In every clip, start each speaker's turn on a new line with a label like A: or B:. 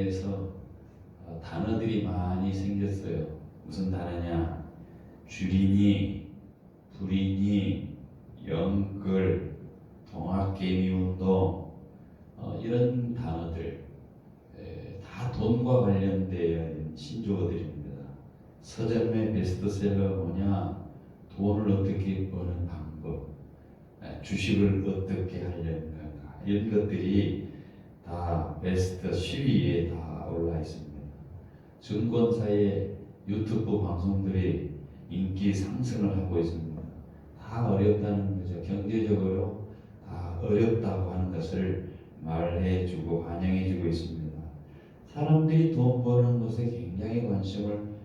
A: 대해서 단어들이 많이 생겼어요. 무슨 단어냐? 주리니, 불이니, 영글, 동학개미운동, 이런 단어들 다 돈과 관련되어 있는 신조어들입니다. 서점의 베스트셀러가 뭐냐? 돈을 어떻게 버는 방법, 주식을 어떻게 하려는가, 이런 것들이 다 베스트 10위에 다 올라 있습니다. 증권사의 유튜브 방송들이 인기 상승을 하고 있습니다. 다 어렵다는 거죠. 경제적으로 다 어렵다고 하는 것을 말해주고 반영해주고 있습니다. 사람들이 돈 버는 것에 굉장히 관심을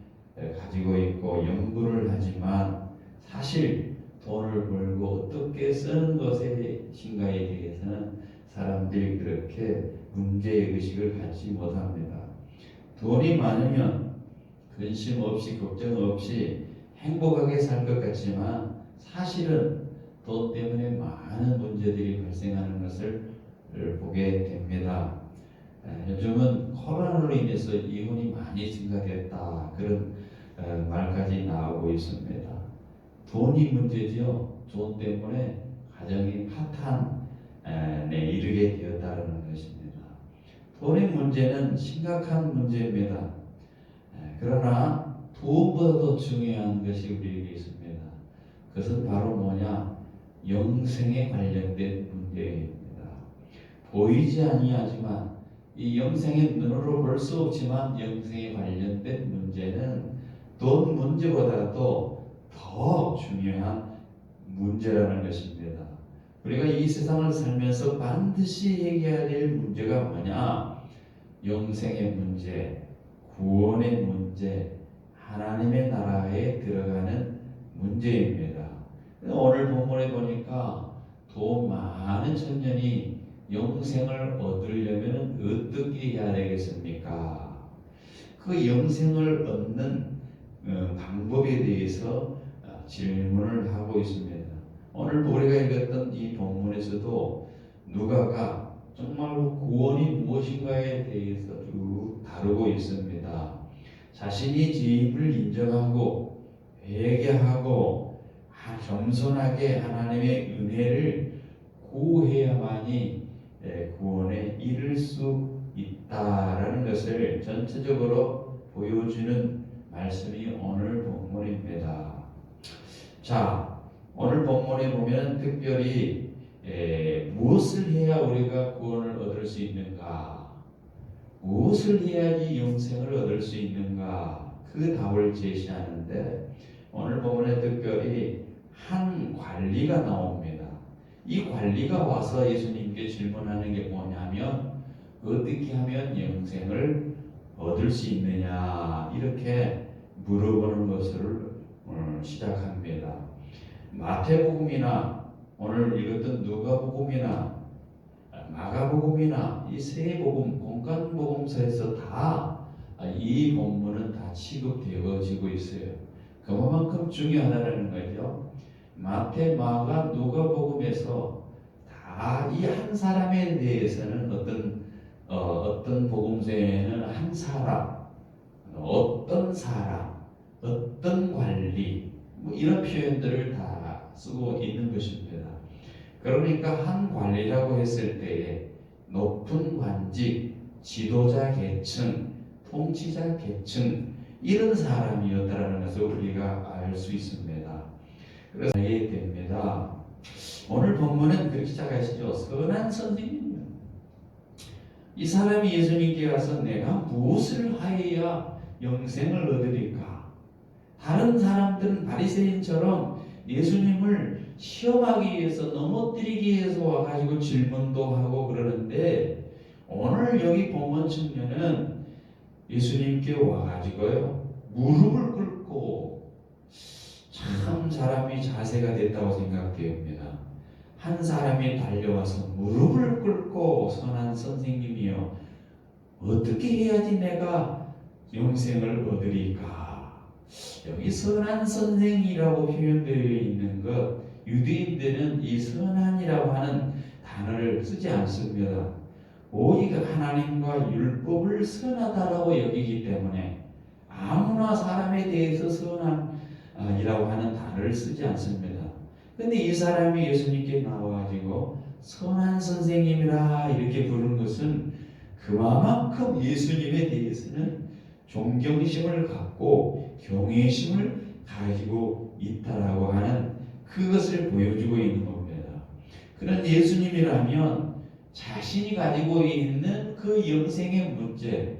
A: 가지고 있고 연구를 하지만 사실 돈을 벌고 어떻게 쓰는 것인가에 대해서는 사람들이 그렇게 문제의식을 갖지 못합니다. 돈이 많으면 근심 없이 걱정 없이 행복하게 살 것 같지만 사실은 돈 때문에 많은 문제들이 발생하는 것을 보게 됩니다. 요즘은 코로나로 인해서 이혼이 많이 증가됐다, 그런 말까지 나오고 있습니다. 돈이 문제죠. 돈 때문에 가정이 파탄에 이르게 되었다는 것입니다. 돈의 문제는 심각한 문제입니다. 그러나 돈보다도 중요한 것이 우리에게 있습니다. 그것은 바로 뭐냐? 영생에 관련된 문제입니다. 보이지 아니하지만 이 영생의 눈으로 볼 수 없지만 영생에 관련된 문제는 돈 문제보다도 더 중요한 문제라는 것입니다. 우리가 이 세상을 살면서 반드시 해결해야 될 문제가 뭐냐? 영생의 문제, 구원의 문제, 하나님의 나라에 들어가는 문제입니다. 오늘 본문에 보니까 돈 많은 청년이 영생을 얻으려면 어떻게 해야 되겠습니까? 그 영생을 얻는 방법에 대해서 질문을 하고 있습니다. 오늘 우리가 읽었던 이 본문에서도 누가가 정말로 구원이 무엇인가에 대해서 쭉 다루고 있습니다. 자신이 죄임을 인정하고 회개하고 겸손하게 하나님의 은혜를 구해야만이 구원에 이를 수 있다라는 것을 전체적으로 보여주는 말씀이 오늘 본문입니다. 자, 오늘 본문에 보면 특별히 무엇을 해야 우리가 구원을 얻을 수 있는가? 무엇을 해야지 영생을 얻을 수 있는가? 그 답을 제시하는데 오늘 본문에 특별히 한 관리가 나옵니다. 이 관리가 와서 예수님께 질문하는 게 뭐냐면 어떻게 하면 영생을 얻을 수 있느냐, 이렇게 물어보는 것을 시작합니다. 마태복음이나 오늘 읽었던 누가복음이나 마가복음이나 이 세 복음, 공간복음서에서 다 이 본문은 다 취급되어지고 있어요. 그만큼 중요하다는 거죠. 마태, 마가, 누가복음에서 다 이 한 사람에 대해서는 어떤 복음서에는 한 사람, 어떤 사람, 어떤 관리, 뭐 이런 표현들을 다 쓰고 있는 것입니다. 그러니까 한 관리라고 했을 때에 높은 관직, 지도자 계층, 통치자 계층, 이런 사람이었다라는 것을 우리가 알 수 있습니다. 그래서 알게 됩니다. 오늘 본문은 그렇게 시작하시죠. 선한 선생님이요. 이 사람이 예수님께 가서 내가 무엇을 하여야 영생을 얻으리까? 다른 사람들은 바리새인처럼 예수님을 시험하기 위해서 넘어뜨리기 위해서 와가지고 질문도 하고 그러는데 오늘 여기 본문 청년은 예수님께 와가지고요 무릎을 꿇고, 참 사람이 자세가 됐다고 생각됩니다. 한 사람이 달려와서 무릎을 꿇고 선한 선생님이여 어떻게 해야지 내가 영생을 얻으리까? 여기 선한 선생이라고 표현되어 있는 것, 유대인들은 이 선한이라고 하는 단어를 쓰지 않습니다. 오직 하나님과 율법을 선하다라고 여기기 때문에 아무나 사람에 대해서 선한이라고 하는 단어를 쓰지 않습니다. 근데 이 사람이 예수님께 나와가지고 선한 선생님이라 이렇게 부르는 것은 그만큼 예수님에 대해서는 존경심을 갖고 경외심을 가지고 있다라고 하는 그것을 보여주고 있는 겁니다. 그런 예수님이라면 자신이 가지고 있는 그 영생의 문제,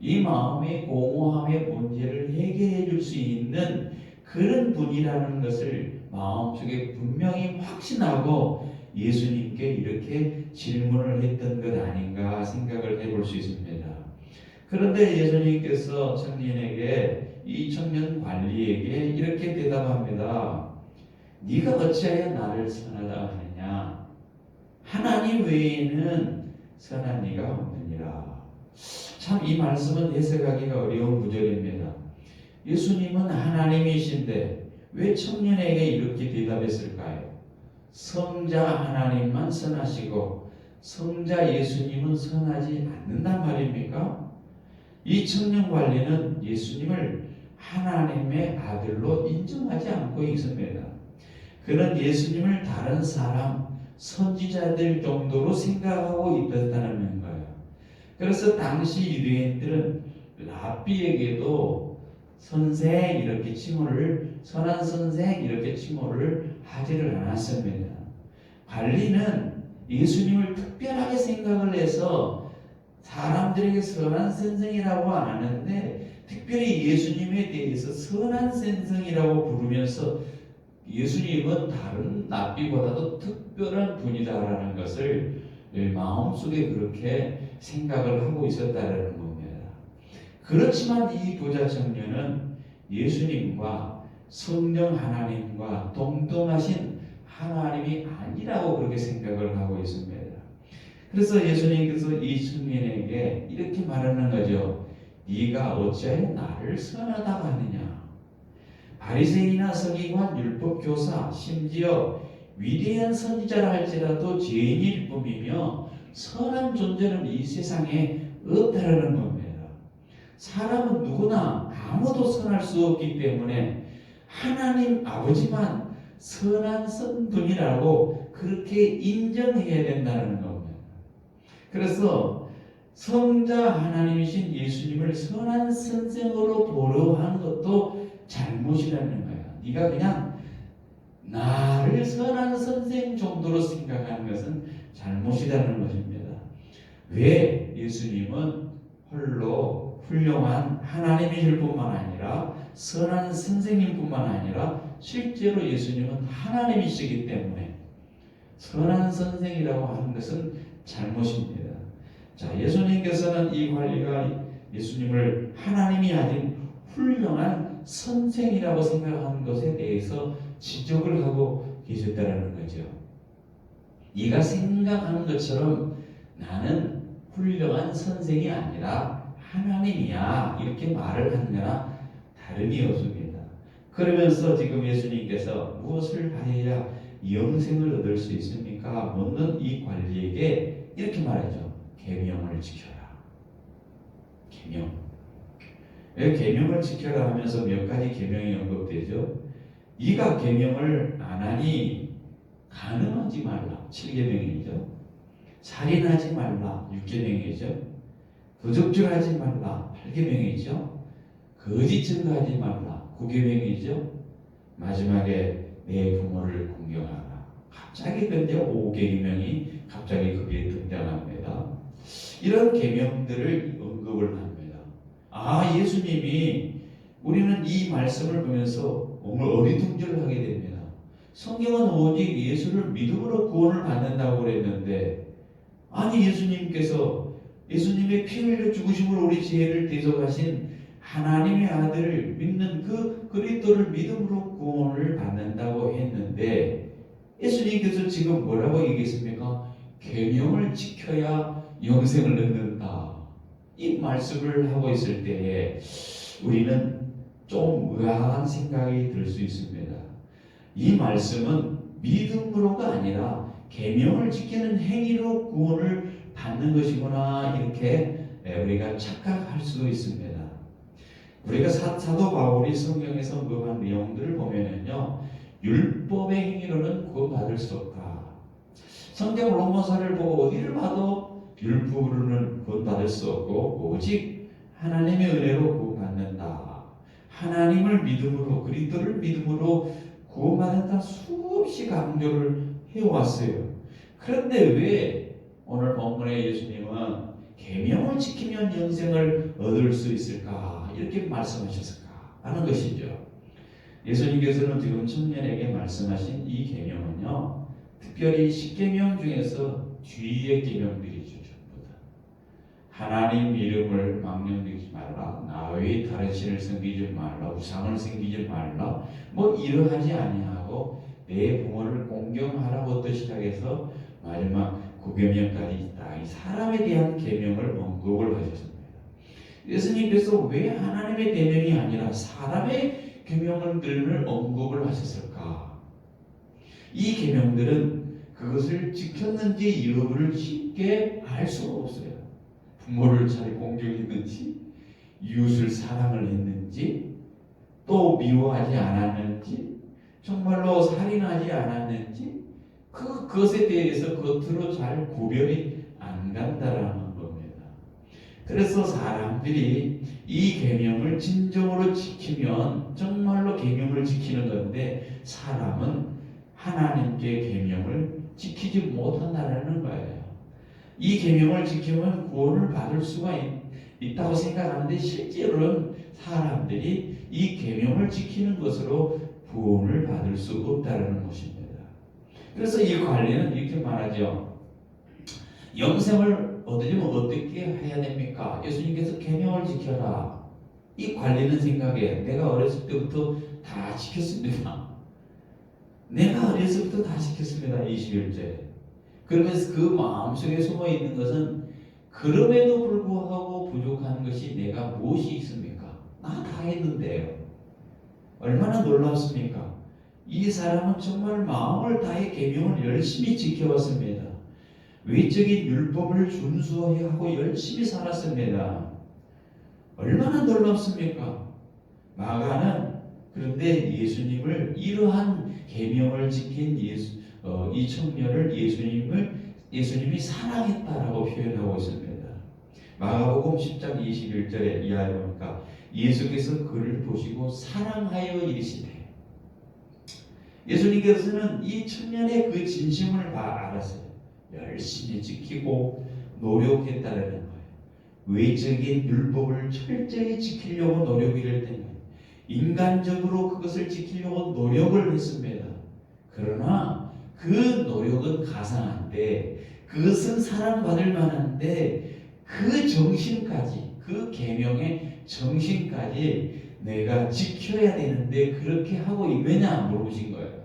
A: 이 마음의 공허함의 문제를 해결해 줄 수 있는 그런 분이라는 것을 마음속에 분명히 확신하고 예수님께 이렇게 질문을 했던 것 아닌가 생각을 해볼 수 있습니다. 그런데 예수님께서 청년에게, 이 청년 관리에게 이렇게 대답합니다. 네가 어찌하여 나를 선하다 하느냐? 하나님 외에는 선한 이가 없느니라. 참 이 말씀은 해석하기가 어려운 구절입니다. 예수님은 하나님이신데 왜 청년에게 이렇게 대답했을까요? 성자 하나님만 선하시고 성자 예수님은 선하지 않는단 말입니까? 이 청년 관리는 예수님을 하나님의 아들로 인정하지 않고 있습니다. 그는 예수님을 다른 사람, 선지자들 정도로 생각하고 있었다는 거예요. 그래서 당시 유대인들은 랍비에게도 선생 이렇게 칭호를, 선한 선생 이렇게 칭호를 하지를 않았습니다. 관리는 예수님을 특별하게 생각을 해서 사람들에게 선한 선생이라고 안 하는데 특별히 예수님에 대해서 선한 선생이라고 부르면서 예수님은 다른 랍비보다도 특별한 분이다라는 것을 마음속에 그렇게 생각을 하고 있었다라는 겁니다. 그렇지만 이 부자 청년은 예수님과 성령 하나님과 동등하신 하나님이 아니라고 그렇게 생각을 하고 있습니다. 그래서 예수님께서 이 청년에게 이렇게 말하는 거죠. 네가 어찌하여 나를 선하다고 하느냐? 바리새인이나 서기관, 율법교사, 심지어 위대한 선지자라 할지라도 죄인일 뿐이며 선한 존재는 이 세상에 없다라는 겁니다. 사람은 누구나 아무도 선할 수 없기 때문에 하나님 아버지만 선한 분이라고 그렇게 인정해야 된다는 겁니다. 그래서 성자 하나님이신 예수님을 선한 선생으로 보려 하는 것도 잘못이라는 거야. 네가 그냥 나를 선한 선생 정도로 생각하는 것은 잘못이라는 것입니다. 왜? 예수님은 홀로 훌륭한 하나님이실 뿐만 아니라 선한 선생님 뿐만 아니라 실제로 예수님은 하나님이시기 때문에 선한 선생이라고 하는 것은 잘못입니다. 자, 예수님께서는 이 관리가 예수님을 하나님이 아닌 훌륭한 선생이라고 생각하는 것에 대해서 지적을 하고 계셨다는 거죠. 네가 생각하는 것처럼 나는 훌륭한 선생이 아니라 하나님이야, 이렇게 말을 한 거나 다름이 없습니다. 그러면서 지금 예수님께서 무엇을 하여야 영생을 얻을 수 있습니까? 묻는 이 관리에게 이렇게 말하죠. 계명을 지켜라. 계명. 왜 계명을 지켜라 하면서 몇 가지 계명이 언급되죠? 네가 계명을 안 하니 간음하지 말라. 7계명이죠. 살인하지 말라. 6계명이죠. 도적질하지 말라. 8계명이죠. 거짓 증거하지 말라. 9계명이죠. 마지막에 내 부모를 공경하라. 갑자기 근데 5계명이 갑자기 거기에 등장합니다. 이런 계명들을 언급을 합니다. 아, 예수님이, 우리는 이 말씀을 보면서 오늘 어리둥절을 하게 됩니다. 성경은 오직 예수를 믿음으로 구원을 받는다고 그랬는데, 아니 예수님께서 예수님의 피 흘려 죽으심으로 우리 죄를 대속하신 하나님의 아들을 믿는 그 그리스도를 믿음으로 구원을 받는다고 했는데, 예수님께서 지금 뭐라고 얘기했습니까? 계명을 지켜야 영생을 얻는다. 이 말씀을 하고 있을 때에 우리는 좀 의아한 생각이 들 수 있습니다. 이 말씀은 믿음으로가 아니라 계명을 지키는 행위로 구원을 받는 것이구나 이렇게 우리가 착각할 수도 있습니다. 우리가 사도 바울이 성경에서 언급한 내용들을 보면은요, 율법의 행위로는 구원받을 수 없다. 성경 로마서를 보고 어디를 봐도 율법으로는 구원받을 수 없고 오직 하나님의 은혜로 구원받는다. 하나님을 믿음으로, 그리스도를 믿음으로 구원받는다 수없이 강조를 해왔어요. 그런데 왜 오늘 본문의 예수님은 계명을 지키면 영생을 얻을 수 있을까 이렇게 말씀하셨을까 하는 것이죠. 예수님께서는 지금 청년에게 말씀하신 이 계명은요, 특별히 십계명 중에서 뒤의 계명들이죠. 전부 다. 하나님 이름을 망령되지 말라, 나 외에 다른 신을 섬기지 말라, 우상을 섬기지 말라, 뭐 이러하지 아니하고 내 부모를 공경하라부터 시작해서 마지막 9계명까지 있다. 이 사람에 대한 계명을 언급을 하셨습니다. 예수님께서 왜 하나님의 계명이 아니라 사람의 계명들을 언급을 하셨을까? 이 계명들은 그것을 지켰는지 여부를 쉽게 알 수가 없어요. 부모를 잘 공경했는지, 이웃을 사랑을 했는지, 또 미워하지 않았는지, 정말로 살인하지 않았는지, 그것에 대해서 겉으로 잘 구별이 안 간다라는 겁니다. 그래서 사람들이 이 계명을 진정으로 지키면 정말로 계명을 지키는 건데, 사람은 하나님께 계명을 지키지 못한다는 거예요. 이 계명을 지키면 구원을 받을 수가 있다고 생각하는데 실제로는 사람들이 이 계명을 지키는 것으로 구원을 받을 수 없다는 것입니다. 그래서 이 관리는 이렇게 말하죠. 영생을 얻으려면 어떻게 해야 됩니까? 예수님께서 계명을 지켜라. 이 관리는 생각해. 내가 어렸을 때부터 다 지켰습니다. 내가 어렸을 때부터 다 지켰습니다. 21절. 그러면서 그 마음속에 숨어 있는 것은 그럼에도 불구하고 부족한 것이 내가 무엇이 있습니까? 나 다 했는데요. 얼마나 놀랍습니까? 이 사람은 정말 마음을 다해 계명을 열심히 지켜왔습니다. 외적인 율법을 준수하고 열심히 살았습니다. 얼마나 놀랍습니까? 마가는 그런데 예수님을 이러한 계명을 지킨 이 청년을 예수님이 사랑했다라고 표현하고 있습니다. 마가복음 10장 21절에 이하에 보니까 예수께서 그를 보시고 사랑하여 이르시되, 예수님께서는 이 청년의 그 진심을 다 알았어요. 열심히 지키고 노력했다는 거예요. 외적인 율법을 철저히 지키려고 노력을 했던 거예요. 인간적으로 그것을 지키려고 노력을 했습니다. 그러나 그 노력은 가상한데, 그것은 사랑받을 만한데, 그 정신까지, 그 계명의 정신까지 내가 지켜야 되는데 그렇게 하고 있느냐 물어보신 거예요.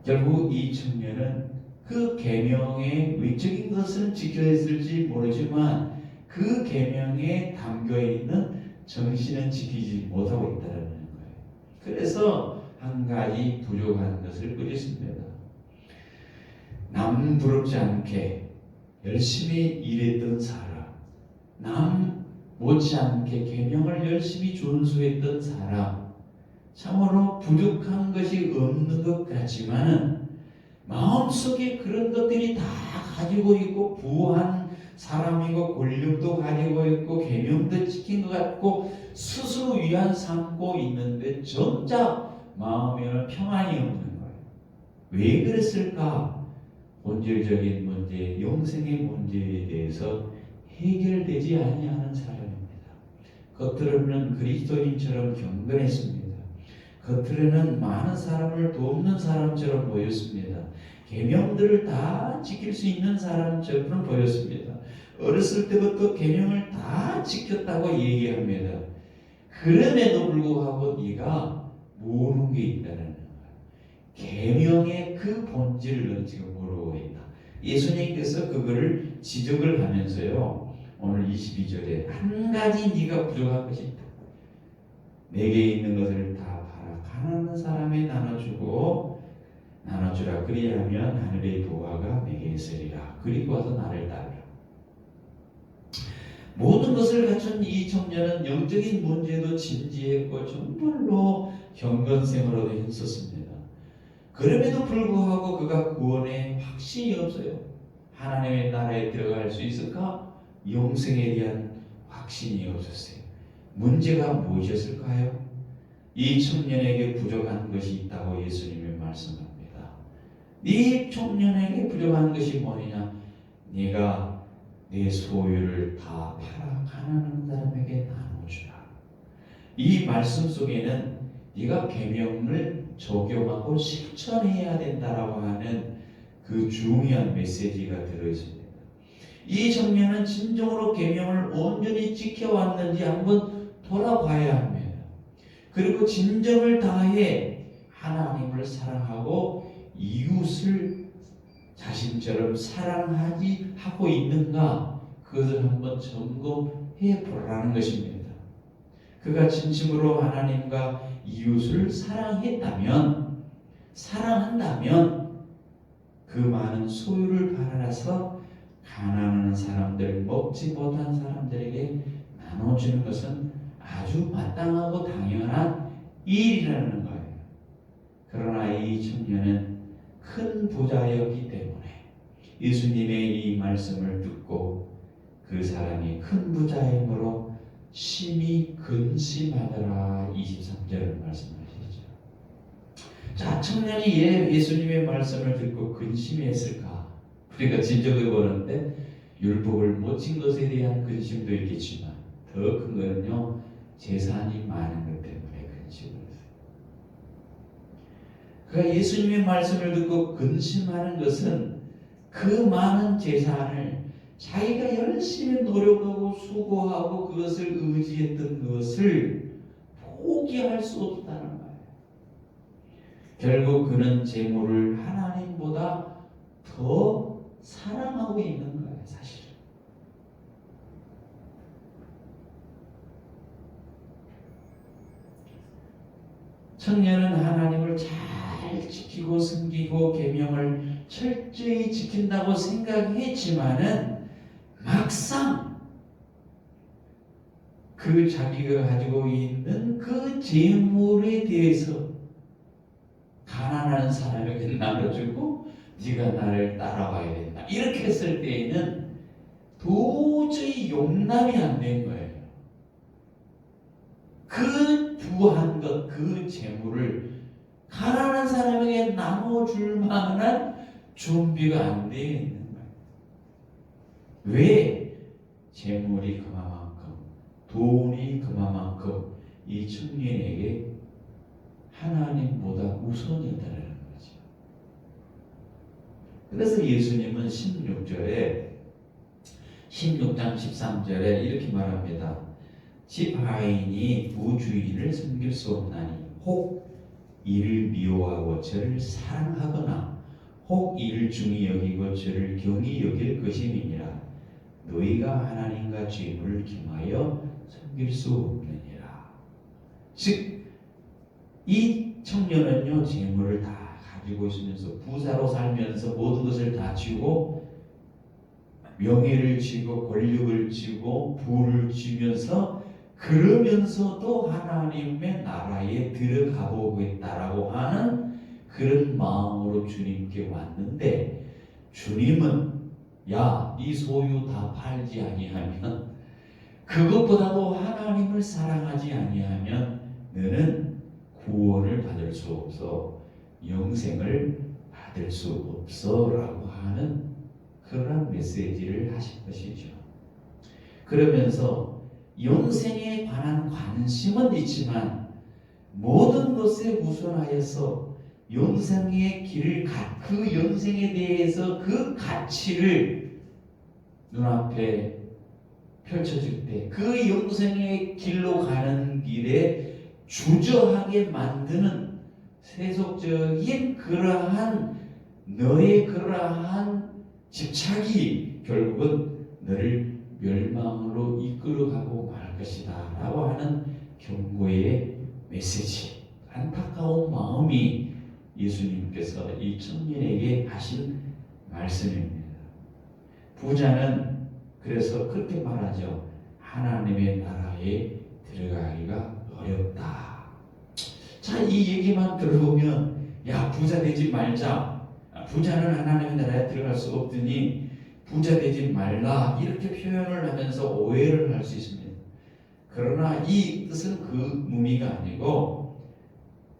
A: 결국 이 청년은 그 계명의 외적인 것은 지켜있을지 모르지만 그 계명에 담겨 있는 정신은 지키지 못하고 있다는 거예요. 그래서 한 가지 부족한 것을 꾸짖습니다. 남 부럽지 않게 열심히 일했던 사람, 남 못지않게 계명을 열심히 준수했던 사람, 참으로 부족한 것이 없는 것 같지만은 마음속에 그런 것들이 다 가지고 있고 부한 사람이고 권력도 가지고 있고 계명도 지킨 것 같고 스스로 위안 삼고 있는데 정작 마음에는 평안이 없는 거예요. 왜 그랬을까? 본질적인 문제, 영생의 문제에 대해서 해결되지 아니하는 사람입니다. 겉으로는 그리스도인처럼 경건했습니다. 겉으로는 많은 사람을 돕는 사람처럼 보였습니다. 계명들을 다 지킬 수 있는 사람처럼 보였습니다. 어렸을 때부터 계명을 다 지켰다고 얘기합니다. 그럼에도 불구하고 네가 모르는 게 있다는 거예요. 계명의 그 본질을 지금 모르고 있다. 예수님께서 그거를 지적을 하면서요, 오늘 22절에 한 가지 네가 부족한 것이 있다. 내게 있는 것을 다 팔아 가난한 사람에 나눠주고 나눠주라. 그리하면 하늘의 보화가 내게 있으리라. 그리고 와서 나를 따르라. 모든 것을 갖춘 이 청년은 영적인 문제도 진지했고 정말로 경건생활로도 힘썼습니다. 그럼에도 불구하고 그가 구원에 확신이 없어요. 하나님의 나라에 들어갈 수 있을까? 영생에 대한 확신이 없었어요. 문제가 무엇이었을까요? 이 청년에게 부족한 것이 있다고 예수님이 말씀합니다. 이 청년에게 부족한 것이 뭐냐? 네가 내 소유를 다 팔아 가난한 사람에게 나눠주라. 이 말씀 속에는 네가 계명을 적용하고 실천해야 된다라고 하는 그 중요한 메시지가 들어있습니다. 이 청년은 진정으로 계명을 온전히 지켜왔는지 한번 돌아봐야 합니다. 그리고 진정을 다해 하나님을 사랑하고 이웃을 자신처럼 사랑하지 하고 있는가, 그것을 한번 점검해 보라는 것입니다. 그가 진심으로 하나님과 이웃을 사랑한다면 그 많은 소유를 팔아서 가난한 사람들, 먹지 못한 사람들에게 나눠주는 것은 아주 마땅하고 당연한 일이라는 거예요. 그러나 이 청년은 큰 부자였기 때문에 예수님의 이 말씀을 듣고 그 사람이 큰 부자이므로 심히 근심하더라. 23절을 말씀하시죠. 자, 청년이 예수님의 말씀을 듣고 근심했을까? 우리가 진정해 보는데 율법을 못 진 것에 대한 근심도 있겠지만 더 큰 거는요, 재산이 많은 것 때문에 근심을 했어요. 그가 예수님의 말씀을 듣고 근심하는 것은 그 많은 재산을 자기가 열심히 노력하고 수고하고 그것을 의지했던 것을 포기할 수 없다는 거예요. 결국 그는 재물을 하나님보다 더 사랑하고 있는 거예요, 사실은. 청년은 하나님을 잘 지키고 섬기고 계명을 철저히 지킨다고 생각했지만은 막상 그 자기가 가지고 있는 그 재물에 대해서 가난한 사람에게 나눠주고 네가 나를 따라와야 된다, 이렇게 했을 때에는 도저히 용납이 안 된 거예요. 그 부한 것, 그 재물을 가난한 사람에게 나눠줄 만한 준비가 안 되어 있는 거예요. 왜? 재물이 그만큼, 돈이 그만큼 이 청년에게 하나님보다 우선이었다는 거죠. 그래서 예수님은 16장 13절에 이렇게 말합니다. 집 하인이 두 주인을 섬길 수 없나니 혹 이를 미워하고 저를 사랑하거나 혹 이를 중히 여기고 저를 경히 여길 것임이니라. 너희가 하나님과 죄물을 겸하여 섬길 수 없느니라. 즉 이 청년은요, 재물을 다 가지고 있으면서 부자로 살면서 모든 것을 다 쥐고 명예를 쥐고 권력을 쥐고 부를 쥐면서 그러면서도 하나님의 나라에 들어가 보겠다라고 하는 그런 마음으로 주님께 왔는데, 주님은 야, 네 소유 다 팔지 아니하면, 그것보다도 하나님을 사랑하지 아니하면 너는 구원을 받을 수 없어, 영생을 받을 수 없어 라고 하는 그런 메시지를 하신 것이죠. 그러면서 영생에 관한 관심은 있지만 모든 것에 우선하여서 영생의 길을, 그 영생에 대해서 그 가치를 눈앞에 펼쳐질 때 그 영생의 길로 가는 길에 주저하게 만드는 세속적인 그러한 너의 그러한 집착이 결국은 너를 멸망으로 이끌어가고 말 것이다 라고 하는 경고의 메시지, 안타까운 마음이 예수님께서 이 청년에게 하신 말씀입니다. 부자는 그래서 그렇게 말하죠. 하나님의 나라에 들어가기가 어렵다. 자, 이 얘기만 들어보면 야, 부자 되지 말자. 부자는 하나님의 나라에 들어갈 수 없더니 부자 되지 말라 이렇게 표현을 하면서 오해를 할 수 있습니다. 그러나 이 뜻은 그 의미가 아니고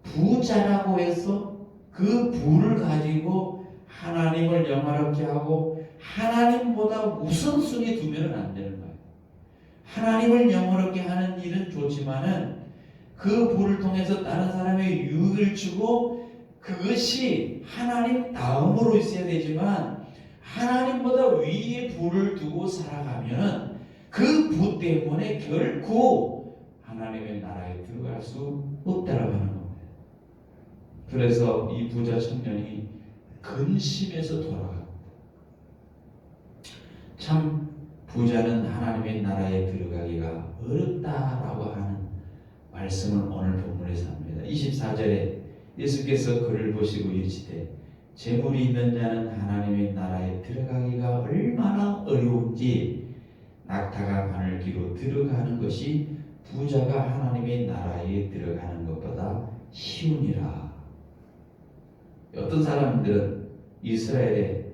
A: 부자라고 해서 그 부를 가지고 하나님을 영화롭게 하고 하나님보다 우선순위 두면 안 되는 거예요. 하나님을 영화롭게 하는 일은 좋지만은 그 부를 통해서 다른 사람의 유익을 주고 그것이 하나님 다음으로 있어야 되지만 하나님보다 위에 부를 두고 살아가면 그 부 때문에 결코 하나님의 나라에 들어갈 수 없다라고 하는 겁니다. 그래서 이 부자 청년이 근심해서 돌아갑니다. 참 부자는 하나님의 나라에 들어가기가 어렵다라고 하는 말씀을 오늘 본문에서 합니다. 24절에 예수께서 그를 보시고 이르시되 재물이 있는 자는 하나님의 나라에 들어가기가 얼마나 어려운지 낙타가 바늘기로 들어가는 것이 부자가 하나님의 나라에 들어가는 것보다 쉬우니라. 어떤 사람들은 이스라엘에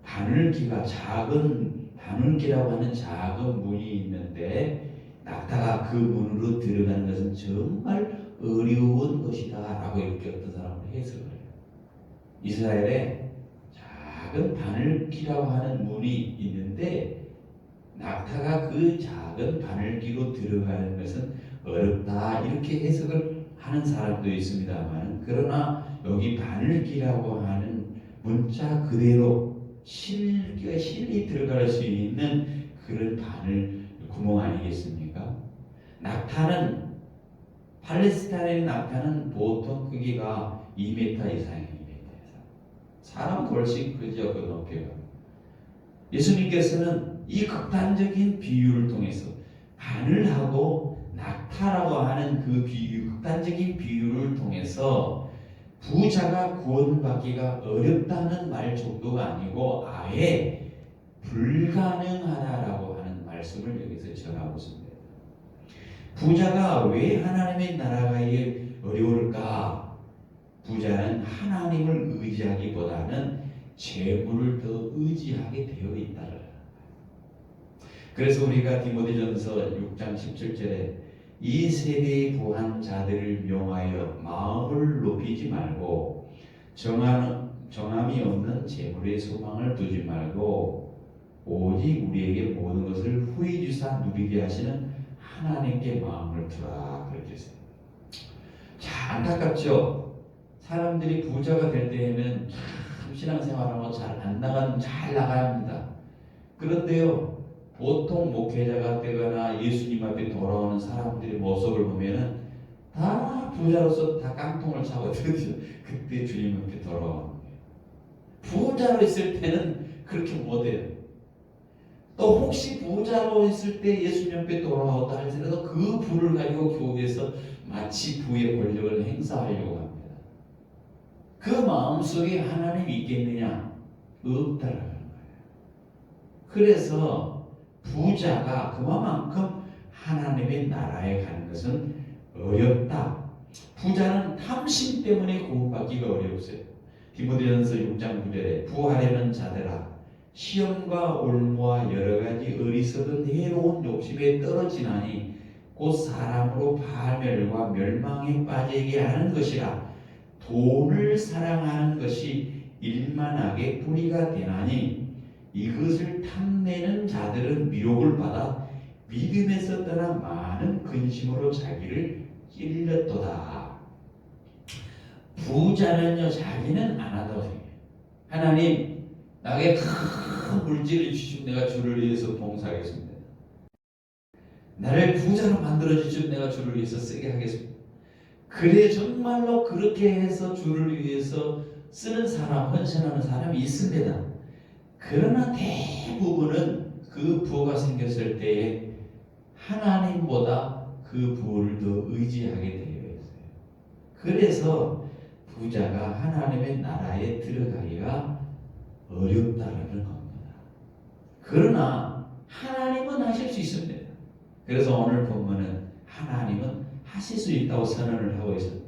A: 바늘기가 작은 바늘기라고 하는 작은 문이 있는데 낙타가 그 문으로 들어가는 것은 정말 어려운 것이다 라고 이렇게 어떤 사람은 해석을 해요. 이스라엘에 작은 바늘기라고 하는 문이 있는데 낙타가 그 작은 바늘기로 들어가는 것은 어렵다 이렇게 해석을 하는 사람도 있습니다만, 그러나 여기 바늘기라고 하는 문자 그대로 실이 들어갈 수 있는 그런 바늘 구멍 아니겠습니까? 낙타는 팔레스타인의 낙타는 보통 크기가 2m 이상입니다. 사람 훨씬 크죠, 그 높이가. 예수님께서는 이 극단적인 비유를 통해서 바늘하고 낙타라고 하는 그 비유, 극단적인 비유를 통해서 부자가 구원받기가 어렵다는 말 정도가 아니고 아예 불가능하다라고 하는 말씀을 여기서 전하고 있습니다. 부자가 왜 하나님의 나라에 어려울까? 부자는 하나님을 의지하기보다는 재물을 더 의지하게 되어 있다는 거예요. 그래서 우리가 디모데전서 6장 17절에 이 세대에 부한 자들을 명하여 마음을 높이지 말고 정함이 없는 재물의 소망을 두지 말고 오직 우리에게 모든 것을 후히 주사 누리게 하시는 하나님께 마음을 두라 그렇게 했어요. 자, 안타깝죠. 사람들이 부자가 될 때에는 참 신앙생활하고 잘 나가야 합니다. 그런데요, 보통 목회자가 되거나 예수님 앞에 돌아오는 사람들의 모습을 보면은 다 부자로서 다 깡통을 차고 드디어 그때 주님 앞에 돌아오는 거예요. 부자로 있을 때는 그렇게 못해요. 또 혹시 부자로 있을 때 예수님 앞에 돌아왔다 할지라도 그 부를 가지고 교회에서 마치 부의 권력을 행사하려고 합니다. 그 마음속에 하나님이 있겠느냐? 없다라는 거예요. 그래서 부자가 그만큼 하나님의 나라에 가는 것은 어렵다. 부자는 탐심 때문에 구원받기가 어렵어요. 디모데전서 6장 9절에 부하려는 자들아 시험과 올무와 여러가지 어리석은 해로운 욕심에 떨어지나니 곧 사람으로 파멸과 멸망에 빠지게 하는 것이라. 돈을 사랑하는 것이 일만하게 뿌리가 되나니 이것을 탐내는 자들은 미혹을 받아 믿음에서 떠나 많은 근심으로 자기를 찔렸도다. 부자는요, 자기는 안 하다고 생각해요. 하나님, 나에게 큰 물질을 주시면 내가 주를 위해서 봉사하겠습니다. 나를 부자로 만들어 주시면 내가 주를 위해서 쓰게 하겠습니다. 그래, 정말로 그렇게 해서 주를 위해서 쓰는 사람, 헌신하는 사람이 있습니다. 그러나 대부분은 그 부가 생겼을 때에 하나님보다 그 부를 더 의지하게 되어 있어요. 그래서 부자가 하나님의 나라에 들어가기가 어렵다라는 겁니다. 그러나 하나님은 하실 수 있습니다. 그래서 오늘 본문은 하나님은 하실 수 있다고 선언을 하고 있습니다.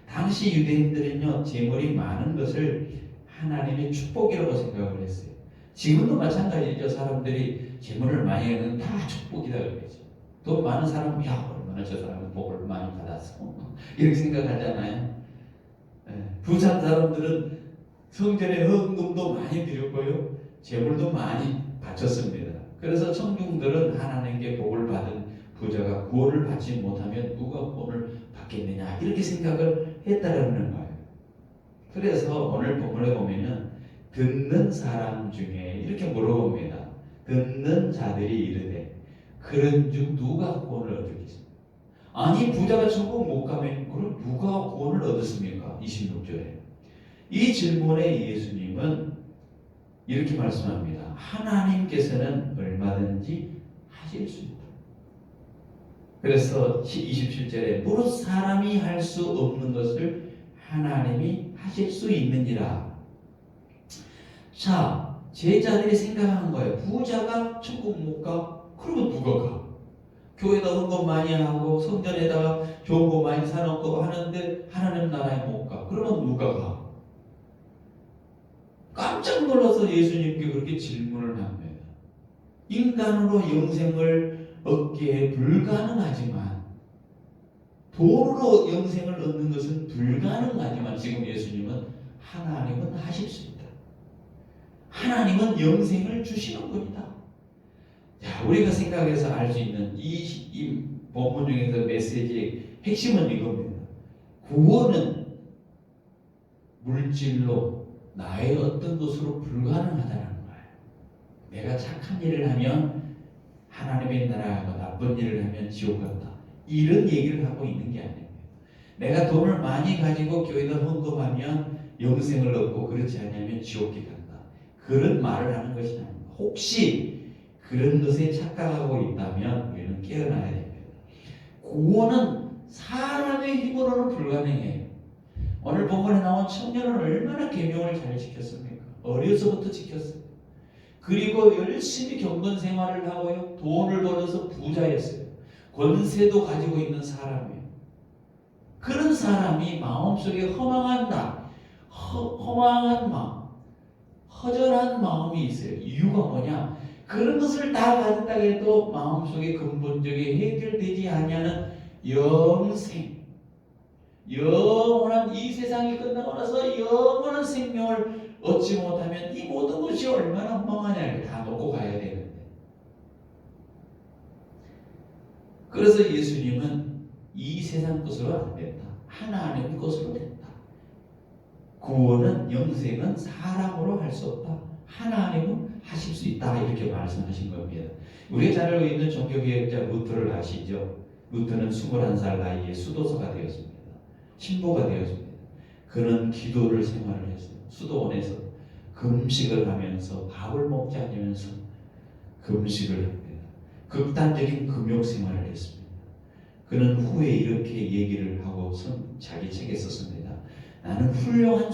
A: 당시 유대인들은요, 재물이 많은 것을 하나님의 축복이라고 생각을 했어요. 지금도 마찬가지죠. 사람들이 재물을 많이 하는 다 축복이다 그러죠. 돈 많은 사람은 야, 얼마나 저 사람은 복을 많이 받았어, 이렇게 생각하잖아요. 부자인 사람들은 성전에 헌금도 많이 드렸고요, 재물도 많이 바쳤습니다. 그래서 청중들은 하나님께 복을 받은 부자가 구원을 받지 못하면 누가 구원을 받겠느냐, 이렇게 생각을 했다라는 거예요. 그래서 오늘 본문에 보면은 듣는 사람 중에 이렇게 물어봅니다. 듣는 자들이 이르되 그런즉 누가 구원을 얻겠습니까? 아니, 부자가 천국 못 가면 그럼 누가 구원을 얻었습니까? 26절에 이 질문에 예수님은 이렇게 말씀합니다. 하나님께서는 얼마든지 하실 수 있다. 그래서 27절에 무릇 사람이 할 수 없는 것을 하나님이 하실 수 있느니라. 자, 제자들이 생각한 거예요. 부자가 천국 못 가? 그러면 누가 가? 교회에다 헌금 많이 하고 성전에다가 좋은 거 많이 사놓고 하는데 하나님 나라에 못 가. 그러면 누가 가? 깜짝 놀라서 예수님께 그렇게 질문을 합니다. 인간으로 영생을 얻기에 불가능하지만, 돈으로 영생을 얻는 것은 불가능하지만 지금 예수님은 하나님은 하실 수 있다. 하나님은 영생을 주시는 분이다. 자, 우리가 생각해서 알 수 있는 이 본문 중에서 메시지의 핵심은 이겁니다. 구원은 물질로 나의 어떤 것으로 불가능하다는 거예요. 내가 착한 일을 하면 하나님의 나라하고 나쁜 일을 하면 지옥 간다, 이런 얘기를 하고 있는 게 아닙니다. 내가 돈을 많이 가지고 교회에다 헌금하면 영생을 얻고 그렇지 않으면 지옥에 간다, 그런 말을 하는 것이 아닙니다. 혹시 그런 것에 착각하고 있다면 우리는 깨어나야 됩니다. 구원은 사람의 힘으로는 불가능해요. 오늘 본문에 나온 청년은 얼마나 계명을 잘 지켰습니까? 어려서부터 지켰어요. 그리고 열심히 경건 생활을 하고요, 돈을 벌어서 부자였어요. 권세도 가지고 있는 사람이에요. 그런 사람이 마음속에 허망한 마음, 허전한 마음이 있어요. 이유가 뭐냐? 그런 것을 다 가졌다 해도 마음속에 근본적인 해결되지 않냐는 영원한 이 세상이 끝나고 나서 영원한 생명을 얻지 못하면 이 모든 것이 얼마나 허망하냐, 다 놓고 가야 되는데. 그래서 예수님은 이 세상 것으로 안 된다, 하나님 것으로 된다. 구원은, 영생은 사람으로 할 수 없다, 하나님은 하실 수 있다, 이렇게 말씀하신 겁니다. 우리가 잘 알고 있는 종교개혁자 루터를 아시죠? 루터는 21살 나이에 수도사가 되었습니다. 신부가 되었습니다. 그는 기도를 생활을 했어요. 수도원에서 금식을 하면서 밥을 먹지 않으면서 금식을 합니다. 극단적인 금욕 생활을 했습니다. 그는 후에 이렇게 얘기를 하고 자기 책에 썼습니다. 나는 훌륭한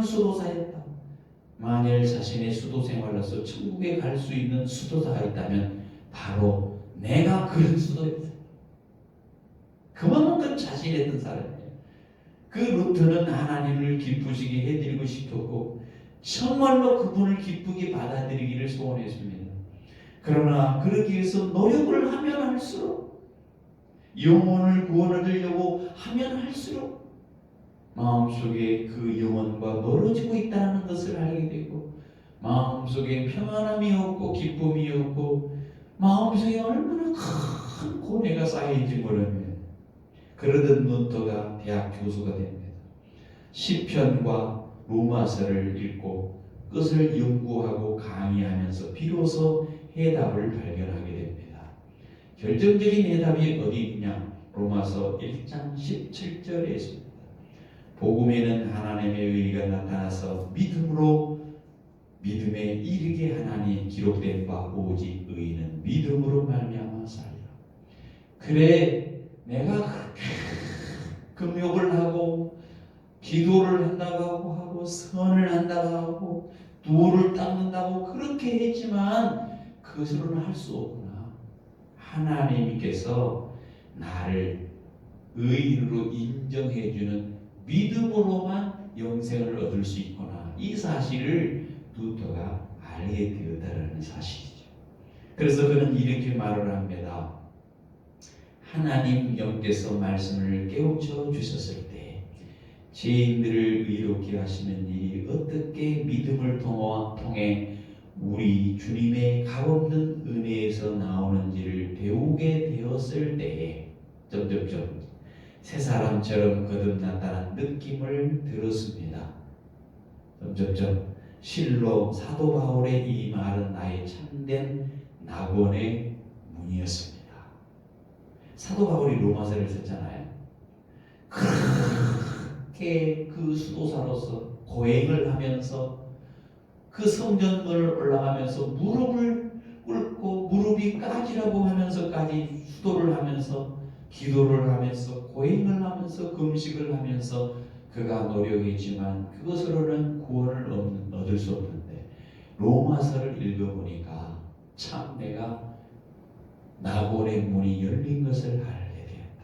A: 수도사였다. 만일 자신의 수도 생활로서 천국에 갈 수 있는 수도사가 있다면 바로 내가 그런 수도였다. 그만큼 자신했던 사람이에요. 그 루터는 하나님을 기쁘시게 해드리고 싶었고 정말로 그분을 기쁘게 받아들이기를 소원했습니다. 그러나 그러기 위해서 노력을 하면 할수록, 영혼을 구원 얻으려고 하면 할수록 마음속에 그 영혼과 멀어지고 있다는 것을 알게 되고, 마음속에 평안함이 없고 기쁨이 없고 마음속에 얼마나 큰 고뇌가 쌓여있는지 모릅니다. 그러던 루터가 대학 교수가 됩니다. 시편과 로마서를 읽고 그것을 연구하고 강의하면서 비로소 해답을 발견하게 됩니다. 결정적인 해답이 어디 있냐? 로마서 1장 17절에 있습니다. 복음에는 하나님의 의가 나타나서 믿음에 이르게 하나니 기록된 바 오직 의인은 믿음으로 말미암아 살리라. 그래, 내가 금욕을 하고 기도를 한다고 하고 선을 한다고 하고 누를 닦는다고 그렇게 했지만 그것으로는 할 수 없구나. 하나님께서 나를 의인으로 인정해주는 믿음으로만 영생을 얻을 수 있구나. 이 사실을 루터가 알게 되었다는 사실이죠. 그래서 그는 이렇게 말을 합니다. 하나님 영께서 말씀을 깨우쳐 주셨을 때 죄인들을 의롭게 하시는 일이 어떻게 믿음을 통해 우리 주님의 값없는 은혜에서 나오는지를 배우게 되었을 때에 점점점 새 사람처럼 거듭났다는 느낌을 들었습니다. 점점점 실로 사도 바울의 이 말은 나의 참된 낙원의 문이었습니다. 사도 바울이 로마서를 썼잖아요. 그렇게 그 수도사로서 고행을 하면서 그 성전문을 올라가면서 무릎을 꿇고 무릎이 까지라고 하면서까지 수도를 하면서 기도를 하면서 고행을 하면서 금식을 하면서 그가 노력했지만 그것으로는 구원을 얻을 수 없는데 로마서를 읽어보니까 참 내가 낙원의 문이 열린 것을 알게 되었다.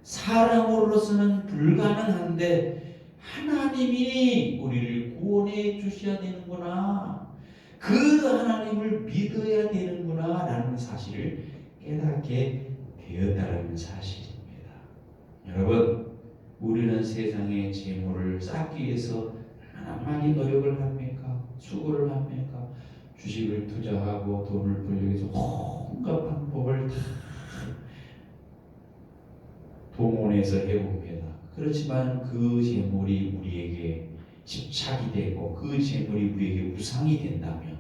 A: 사람으로서는 불가능한데 하나님이 우리를 구원해 주셔야 되는구나. 그 하나님을 믿어야 되는구나 라는 사실을 깨닫게 되었다는 사실입니다. 여러분, 우리는 세상의 재물을 쌓기 위해서 얼마나 많이 노력을 합니까? 수고를 합니까? 주식을 투자하고 돈을 벌기 위해서 온갖 방법을 다 동원해서 해봅니다. 그렇지만 그 재물이 우리에게 집착이 되고 그 재물이 우리에게 우상이 된다면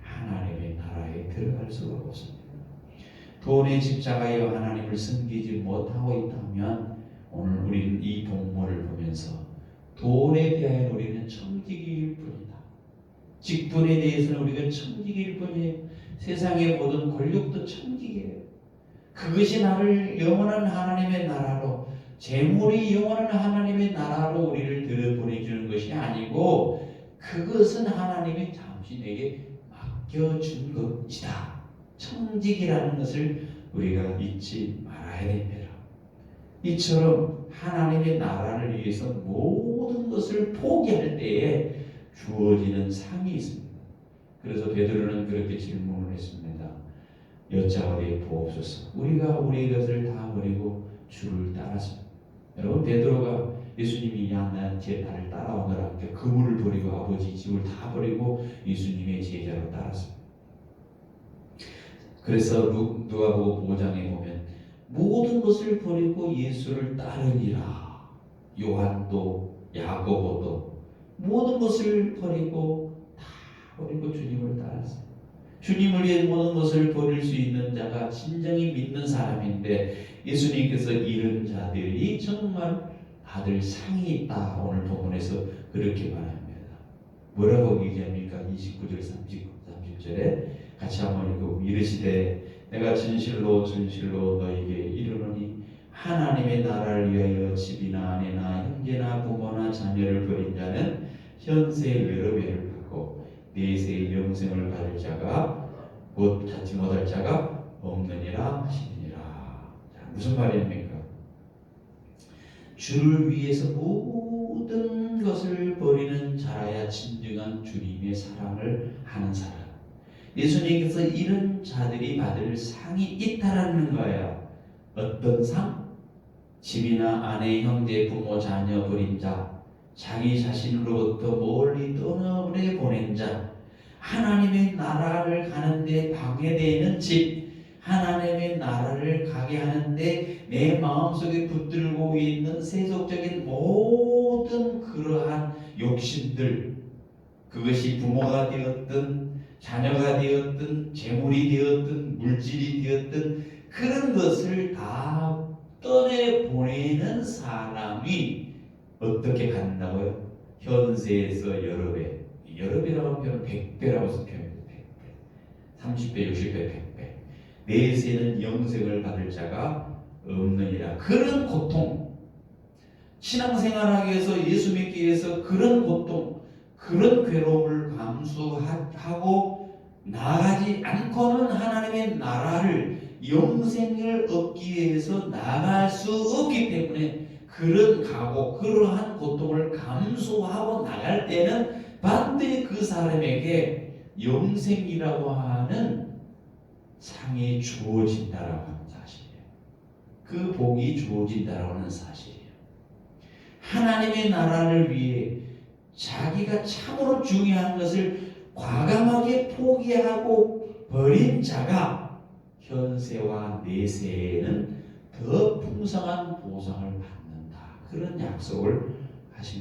A: 하나님의 나라에 들어갈 수가 없습니다. 돈에 집착하여 하나님을 섬기지 못하고 있다면 오늘 우리는 이 본문을 보면서 돈에 대하여 우리는 청지기일 뿐이다. 직분에 대해서는 우리가 청지기일 뿐이에요. 세상의 모든 권력도 청지기예요. 그것이 나를 영원한 하나님의 나라로, 재물이 영원한 하나님의 나라로 우리를 들여보내주는 것이 아니고 그것은 하나님이 잠시 내게 맡겨준 것이다. 청직이라는 것을 우리가 잊지 말아야 됩니다. 이처럼 하나님의 나라를 위해서 모든 것을 포기할 때에 주어지는 상이 있습니다. 그래서 베드로는 그렇게 질문을 했습니다. 여짜오되 보옵소서. 우리가 우리의 것을 다 버리고 주를 따랐습니다. 여러분, 베드로가 예수님이 나한테 나를 따라오너라. 그물을 버리고 아버지 집을 다 버리고 예수님의 제자로 따랐습니다. 그래서 누가복음 5장에 보면 모든 것을 버리고 예수를 따르니라. 요한도 야고보도 모든 것을 버리고 다 버리고 주님을 따랐어요. 주님을 위해 모든 것을 버릴 수 있는 자가 진정히 믿는 사람인데 예수님께서 이런 자들이 정말 받을 상이 있다. 오늘 본문에서 그렇게 말합니다. 뭐라고 얘기합니까? 29절 30절에 같이 한번 읽고 이르시되 내가 진실로 진실로 너에게 이르노니 하나님의 나라를 위하여 집이나 아내나 형제나 부모나 자녀를 버린 자는 현세 여러 배를 받고 내세 영생을 받을 자가 곧 찾지 못할 자가 없느니라 하시니라. 자, 무슨 말입니까? 주를 위해서 모든 것을 버리는 자라야 진정한 주님의 사랑을 하는 사람. 예수님께서 이런 자들이 받을 상이 있다라는 거예요. 어떤 상? 집이나 아내, 형제, 부모, 자녀 버린 자, 자기 자신으로부터 멀리 떠나보내 보낸 자, 하나님의 나라를 가는데 방해되는 집, 하나님의 나라를 가게 하는데 내 마음속에 붙들고 있는 세속적인 모든 그러한 욕심들, 그것이 부모가 되었든 자녀가 되었든 재물이 되었든 물질이 되었든 그런 것을 다 떠내보내는 사람이 어떻게 간다고요? 현세에서 여러 배, 여러 배라고 표현 100배라고 표현해요. 100배, 30배, 60배, 100배. 내세는 영생을 받을 자가 없느니라. 그런 고통, 신앙생활하기 위해서 예수 믿기 위해서 그런 고통, 그런 괴로움을 감수하고 나아가지 않고는 하나님의 나라를 영생을 얻기 위해서 나아갈 수 없기 때문에 그런 각오, 그러한 고통을 감수하고 나갈 때는 반드시 그 사람에게 영생이라고 하는 상이 주어진다라고 하는 사실이에요. 그 복이 주어진다라고 하는 사실이에요. 하나님의 나라를 위해 자기가 참으로 중요한 것을 과감하게 포기하고 버린 자가 현세와 내세에는 더 풍성한 보상을 받는다. 그런 약속을 하신